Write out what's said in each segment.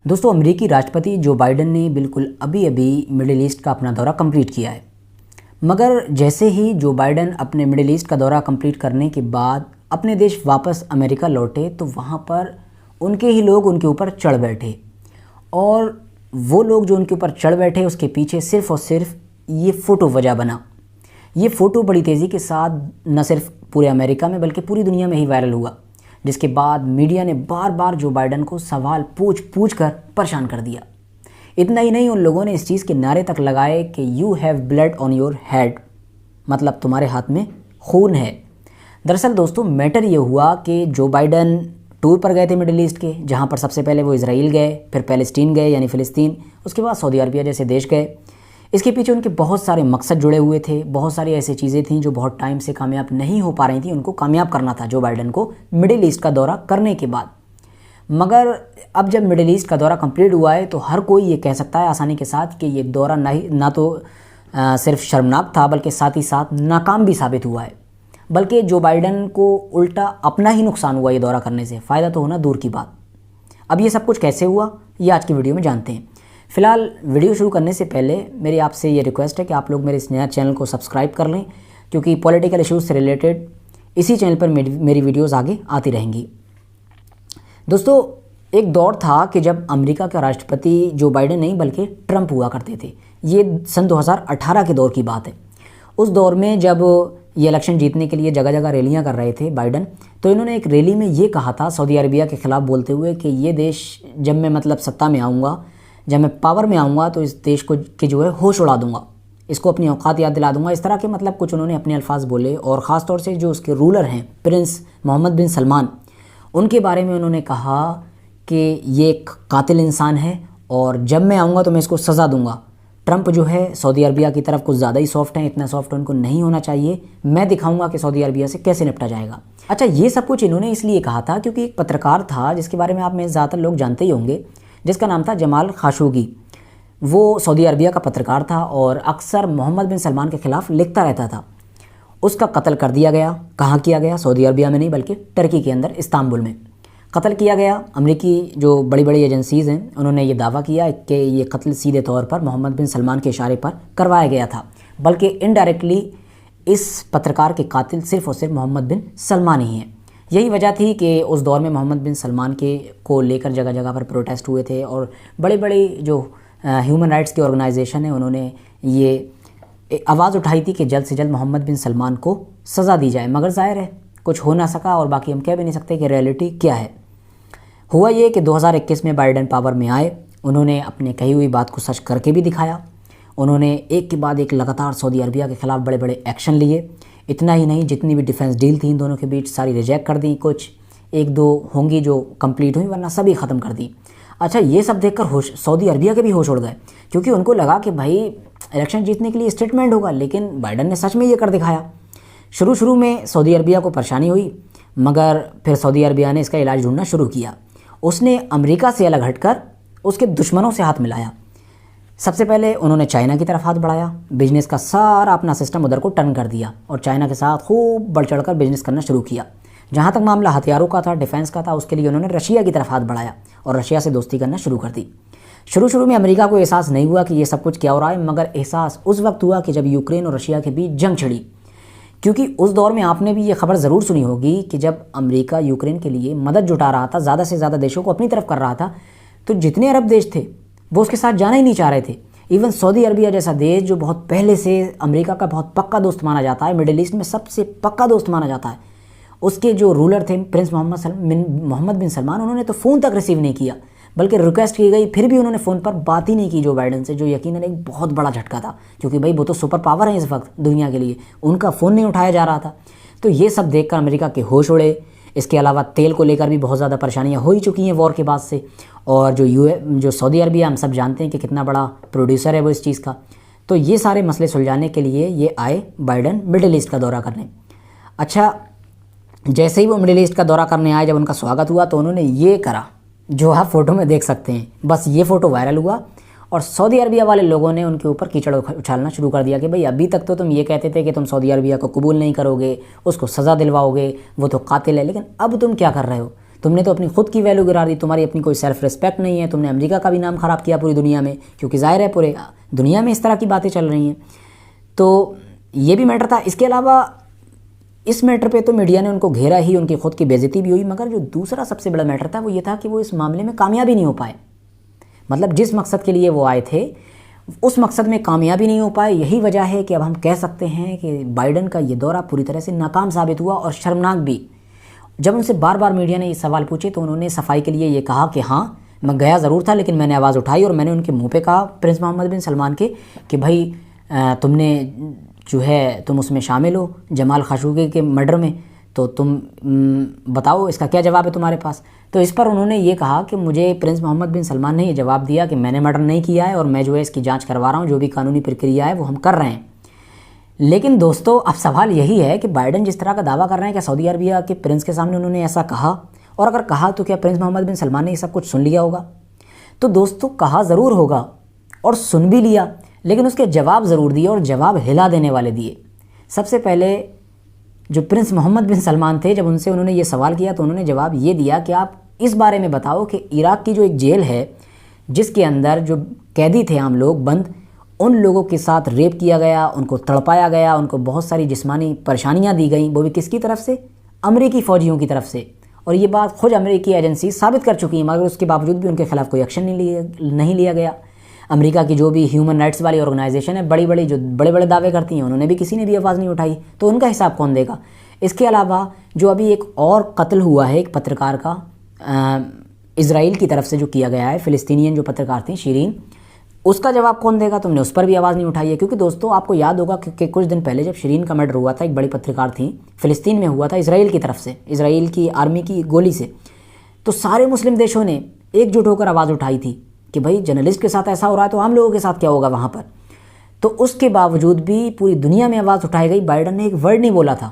दोस्तों, अमेरिकी राष्ट्रपति जो बाइडेन ने बिल्कुल अभी अभी मिडिल ईस्ट का अपना दौरा कंप्लीट किया है। मगर जैसे ही जो बाइडेन अपने मिडिल ईस्ट का दौरा कंप्लीट करने के बाद अपने देश वापस अमेरिका लौटे तो वहाँ पर उनके ही लोग उनके ऊपर चढ़ बैठे, और वो लोग जो उनके ऊपर चढ़ बैठे उसके पीछे सिर्फ़ और सिर्फ ये फ़ोटो वजह बना। ये फ़ोटो बड़ी तेज़ी के साथ न सिर्फ पूरे अमेरिका में बल्कि पूरी दुनिया में ही वायरल हुआ, जिसके बाद मीडिया ने बार बार जो बाइडेन को सवाल पूछ कर परेशान कर दिया। इतना ही नहीं, उन लोगों ने इस चीज़ के नारे तक लगाए कि you have blood on your head, मतलब तुम्हारे हाथ में खून है। दरअसल दोस्तों, मैटर ये हुआ कि जो बाइडेन टूर पर गए थे मिडिल ईस्ट के, जहाँ पर सबसे पहले वो इजराइल गए, फिर पैलेस्टीन गए यानी फ़िलिस्तीन, उसके बाद सऊदी अरबिया जैसे देश गए। इसके पीछे उनके बहुत सारे मकसद जुड़े हुए थे, बहुत सारी ऐसी चीज़ें थीं जो बहुत टाइम से कामयाब नहीं हो पा रही थी। उनको कामयाब करना था जो बाइडेन को मिडिल ईस्ट का दौरा करने के बाद। मगर अब जब मिडिल ईस्ट का दौरा कंप्लीट हुआ है तो हर कोई ये कह सकता है आसानी के साथ कि ये दौरा ना तो सिर्फ शर्मनाक था बल्कि साथ ही साथ नाकाम भी साबित हुआ है। बल्कि जो बाइडेन को उल्टा अपना ही नुकसान हुआ ये दौरा करने से, फ़ायदा तो होना दूर की बात। अब ये सब कुछ कैसे हुआ ये आज की वीडियो में जानते हैं। फ़िलहाल वीडियो शुरू करने से पहले मेरी आपसे ये रिक्वेस्ट है कि आप लोग मेरे इस नया चैनल को सब्सक्राइब कर लें, क्योंकि पॉलिटिकल इश्यूज़ से रिलेटेड इसी चैनल पर मेरी वीडियोज़ आगे आती रहेंगी। दोस्तों, एक दौर था कि जब अमेरिका का राष्ट्रपति जो बाइडेन नहीं बल्कि ट्रंप हुआ करते थे। ये सन 2018 के दौर की बात है। उस दौर में जब ये इलेक्शन जीतने के लिए जगह जगह रैलियां कर रहे थे बाइडेन, तो इन्होंने एक रैली में ये कहा था सऊदी अरबिया के ख़िलाफ़ बोलते हुए कि ये देश जब मैं मतलब सत्ता में आऊँगा, जब मैं पावर में आऊँगा तो इस देश को के जो है होश उड़ा दूँगा, इसको अपनी औकात याद दिला दूँगा। इस तरह के मतलब कुछ उन्होंने अपने अल्फाज बोले। और ख़ास तौर से जो उसके रूलर हैं प्रिंस मोहम्मद बिन सलमान, उनके बारे में उन्होंने कहा कि ये एक कातिल इंसान है और जब मैं आऊँगा तो मैं इसको सज़ा दूँगा। ट्रंप जो है सऊदी अरबिया की तरफ कुछ ज़्यादा ही सॉफ्ट हैं, इतना सॉफ्ट उनको नहीं होना चाहिए। मैं दिखाऊंगा कि सऊदी अरबिया से कैसे निपटा जाएगा। अच्छा, ये सब कुछ इन्होंने इसलिए कहा था क्योंकि एक पत्रकार था जिसके बारे में आप में ज़्यादातर लोग जानते ही होंगे, जिसका नाम था जमाल खाशोगी। वो सऊदी अरबिया का पत्रकार था और अक्सर मोहम्मद बिन सलमान के ख़िलाफ़ लिखता रहता था। उसका कत्ल कर दिया गया। कहाँ किया गया? सऊदी अरबिया में नहीं बल्कि टर्की के अंदर इस्तांबुल में कत्ल किया गया। अमेरिकी जो बड़ी बड़ी एजेंसीज़ हैं उन्होंने ये दावा किया कि ये कत्ल सीधे तौर पर मोहम्मद बिन सलमान के इशारे पर करवाया गया था, बल्कि इनडायरेक्टली इस पत्रकार के कातिल सिर्फ़ और सिर्फ मोहम्मद बिन सलमान ही हैं। यही वजह थी कि उस दौर में मोहम्मद बिन सलमान को लेकर जगह जगह पर प्रोटेस्ट हुए थे और बड़े बड़े जो ह्यूमन राइट्स की ऑर्गेनाइजेशन है उन्होंने ये आवाज़ उठाई थी कि जल्द से जल्द मोहम्मद बिन सलमान को सज़ा दी जाए। मगर ज़ाहिर है कुछ हो ना सका और बाकी हम कह भी नहीं सकते कि रियलिटी क्या है। हुआ ये कि 2021 में बाइडेन पावर में आए। उन्होंने अपने कही हुई बात को सच करके भी दिखाया। उन्होंने एक के बाद एक लगातार सऊदी अरबिया के ख़िलाफ़ बड़े बड़े एक्शन लिए। इतना ही नहीं, जितनी भी डिफेंस डील थी इन दोनों के बीच सारी रिजेक्ट कर दी। कुछ एक दो होंगी जो कंप्लीट हुई, वरना सभी ख़त्म कर दी। अच्छा, ये सब देखकर सऊदी अरबिया के भी होश उड़ गए, क्योंकि उनको लगा कि भाई इलेक्शन जीतने के लिए स्टेटमेंट होगा, लेकिन बाइडेन ने सच में ये कर दिखाया। शुरू में सऊदी अरबिया को परेशानी हुई, मगर फिर सऊदी अरबिया ने इसका इलाज ढूंढना शुरू किया। उसने अमेरिका से अलग हटकर उसके दुश्मनों से हाथ मिलाया। सबसे पहले उन्होंने चाइना की तरफ हाथ बढ़ाया, बिजनेस का सारा अपना सिस्टम उधर को टर्न कर दिया और चाइना के साथ खूब बढ़ चढ़ कर बिजनेस करना शुरू किया। जहाँ तक मामला हथियारों का था, डिफेंस का था, उसके लिए उन्होंने रशिया की तरफ हाथ बढ़ाया और रशिया से दोस्ती करना शुरू कर दी। शुरू में अमेरिका को एहसास नहीं हुआ कि ये सब कुछ क्या हो रहा है, मगर एहसास उस वक्त हुआ कि जब यूक्रेन और रशिया के बीच जंग छिड़ी। क्योंकि उस दौर में आपने भी ये खबर ज़रूर सुनी होगी कि जब अमेरिका यूक्रेन के लिए मदद जुटा रहा था, ज़्यादा से ज़्यादा देशों को अपनी तरफ कर रहा था, तो जितने अरब देश थे वो उसके साथ जाना ही नहीं चाह रहे थे। इवन सऊदी अरबिया जैसा देश जो बहुत पहले से अमेरिका का बहुत पक्का दोस्त माना जाता है, मिडिल ईस्ट में सबसे पक्का दोस्त माना जाता है, उसके जो रूलर थे प्रिंस मोहम्मद बिन सलमान, उन्होंने तो फ़ोन तक रिसीव नहीं किया, बल्कि रिक्वेस्ट की गई फिर भी उन्होंने फ़ोन पर बात ही नहीं की जो बाइडेन से, जो यकीनन एक बहुत बड़ा झटका था, क्योंकि भाई वो तो सुपर पावर है इस वक्त दुनिया के लिए, उनका फ़ोन नहीं उठाया जा रहा था। तो ये सब देखकर अमेरिका के होश उड़े। इसके अलावा तेल को लेकर भी बहुत ज़्यादा परेशानियाँ हो ही चुकी हैं वॉर के बाद से, और जो सऊदी अरबिया हम सब जानते हैं कि कितना बड़ा प्रोड्यूसर है वो इस चीज़ का। तो ये सारे मसले सुलझाने के लिए ये आए बाइडेन मिडिल ईस्ट का दौरा करने। अच्छा, जैसे ही वो मिडिल ईस्ट का दौरा करने आए, जब उनका स्वागत हुआ तो उन्होंने ये करा जो आप फ़ोटो में देख सकते हैं। बस ये फ़ोटो वायरल हुआ और सऊदी अरबिया वाले लोगों ने उनके ऊपर कीचड़ उछालना शुरू कर दिया कि भाई अभी तक तो तुम ये कहते थे कि तुम सऊदी अरबिया को कबूल नहीं करोगे, उसको सज़ा दिलवाओगे, वो तो कातिल है, लेकिन अब तुम क्या कर रहे हो? तुमने तो अपनी खुद की वैल्यू गिरा दी, तुम्हारी अपनी कोई सेल्फ रिस्पेक्ट नहीं है, तुमने अमेरिका का भी नाम ख़राब किया पूरी दुनिया में, क्योंकि ज़ाहिर है पूरे दुनिया में इस तरह की बातें चल रही हैं। तो ये भी मैटर था। इसके अलावा इस मैटर पे तो मीडिया ने उनको घेरा ही, उनकी खुद की बेइज्जती भी हुई, मगर जो दूसरा सबसे बड़ा मैटर था वो ये था कि वो इस मामले में कामयाबी नहीं हो पाए। मतलब जिस मकसद के लिए वो आए थे उस मकसद में कामयाबी नहीं हो पाए। यही वजह है कि अब हम कह सकते हैं कि बाइडन का ये दौरा पूरी तरह से नाकाम साबित हुआ और शर्मनाक भी। जब उनसे बार बार मीडिया ने ये सवाल पूछे तो उन्होंने सफाई के लिए ये कहा कि हाँ मैं गया ज़रूर था, लेकिन मैंने आवाज़ उठाई और मैंने उनके मुँह पे कहा प्रिंस मोहम्मद बिन सलमान के कि भाई तुमने जो है तुम उसमें शामिल हो जमाल खशोगी के मर्डर में, तो तुम बताओ इसका क्या जवाब है तुम्हारे पास। तो इस पर उन्होंने ये कहा कि मुझे प्रिंस मोहम्मद बिन सलमान ने ये जवाब दिया कि मैंने मर्डर नहीं किया है और मैं जो है इसकी जांच करवा रहा हूँ, जो भी कानूनी प्रक्रिया है वो हम कर रहे हैं। लेकिन दोस्तों अब सवाल यही है कि बाइडन जिस तरह का दावा कर रहे हैं कि सऊदी अरबिया के प्रिंस के सामने उन्होंने ऐसा कहा, और अगर कहा तो क्या प्रिंस मोहम्मद बिन सलमान ने ये सब कुछ सुन लिया होगा? तो दोस्तों कहा ज़रूर होगा और सुन भी लिया, लेकिन उसके जवाब ज़रूर दिए और जवाब हिला देने वाले दिए। सबसे पहले जो प्रिंस मोहम्मद बिन सलमान थे, जब उनसे उन्होंने ये सवाल किया तो उन्होंने जवाब ये दिया कि आप इस बारे में बताओ कि इराक़ की जो एक जेल है जिसके अंदर जो कैदी थे आम लोग बंद, उन लोगों के साथ रेप किया गया, उनको तड़पाया गया, उनको बहुत सारी जिस्मानी परेशानियां दी गई, वो भी किसकी तरफ से? अमेरिकी फ़ौजियों की तरफ से। और ये बात खुद अमेरिकी एजेंसी साबित कर चुकी है, मगर उसके बावजूद भी उनके खिलाफ कोई एक्शन नहीं लिया गया। अमेरिका की जो भी ह्यूमन राइट्स वाली ऑर्गेनाइजेशन है, जो बड़े बड़े दावे करती हैं, उन्होंने भी किसी ने भी आवाज़ नहीं उठाई, तो उनका हिसाब कौन देगा? इसके अलावा जो अभी एक और कत्ल हुआ है एक पत्रकार का इज़राइल की तरफ से जो किया गया है, फ़िलिस्तीनियन जो पत्रकार थी शिरीन, उसका जवाब कौन देगा? तुमने उस पर भी आवाज़ नहीं उठाई है। क्योंकि दोस्तों आपको याद होगा कि कुछ दिन पहले जब शिरीन का मर्डर हुआ था, एक बड़ी पत्रकार थी, फ़िलिस्तीन में हुआ था, इज़राइल की तरफ से, इज़राइल की आर्मी की गोली से, तो सारे मुस्लिम देशों ने एकजुट होकर आवाज़ उठाई थी कि भाई जर्नलिस्ट के साथ ऐसा हो रहा है तो आम लोगों के साथ क्या होगा वहाँ पर। तो उसके बावजूद भी पूरी दुनिया में आवाज़ उठाई गई, बाइडन ने एक वर्ड नहीं बोला था।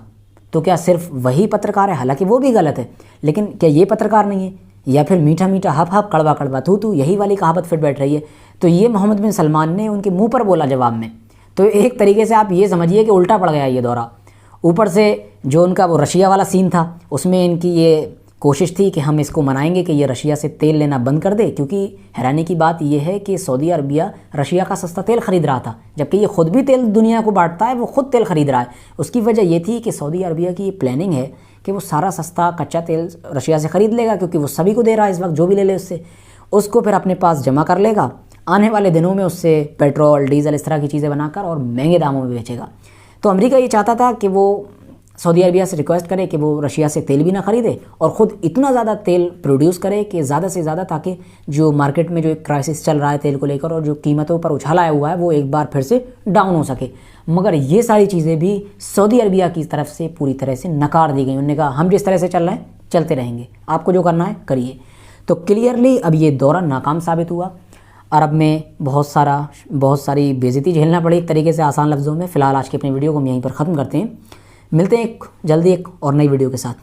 तो क्या सिर्फ वही पत्रकार है? हालांकि वो भी गलत है, लेकिन क्या ये पत्रकार नहीं है? या फिर मीठा मीठा हप हप कड़वा कड़वा थू थू, यही वाली कहावत फिट बैठ रही है? तो ये मोहम्मद बिन सलमान ने उनके मुंह पर बोला जवाब में। तो एक तरीके से आप ये समझिए कि उल्टा पड़ गया ये दौरा। ऊपर से जो उनका वो रशिया वाला सीन था, उसमें इनकी ये कोशिश थी कि हम इसको मनाएंगे कि ये रशिया से तेल लेना बंद कर दे, क्योंकि हैरानी की बात यह है कि सऊदी अरबिया रशिया का सस्ता तेल ख़रीद रहा था, जबकि ये खुद भी तेल दुनिया को बांटता है, वो खुद तेल ख़रीद रहा है। उसकी वजह ये थी कि सऊदी अरबिया की ये प्लानिंग है कि वो सारा सस्ता कच्चा तेल रशिया से ख़रीद लेगा, क्योंकि वो सभी को दे रहा है इस वक्त, जो भी ले ले उससे, उसको फिर अपने पास जमा कर लेगा, आने वाले दिनों में उससे पेट्रोल डीजल इस तरह की चीज़ें बनाकर और महंगे दामों में बेचेगा। तो अमेरिका ये चाहता था कि वो सऊदी अरबिया से रिक्वेस्ट करे कि वो रशिया से तेल भी ना ख़रीदे और ख़ुद इतना ज़्यादा तेल प्रोड्यूस करे कि ज़्यादा से ज़्यादा, ताकि जो मार्केट में जो एक क्राइसिस चल रहा है तेल को लेकर और जो कीमतों पर उछाल आया हुआ है वो एक बार फिर से डाउन हो सके। मगर ये सारी चीज़ें भी सऊदी अरबिया की तरफ से पूरी तरह से नकार दी गई। उन्होंने कहा हम जिस तरह से चल रहे हैं चलते रहेंगे, आपको जो करना है करिए। तो क्लियरली अब ये दौरा नाकाम साबित हुआ। अरब में बहुत सारी बेइज्जती झेलना पड़ी एक तरीके से, आसान लफ्ज़ों में। फ़िलहाल आज की अपनी वीडियो को हम यहीं पर ख़त्म करते हैं। मिलते हैं जल्दी एक और नई वीडियो के साथ।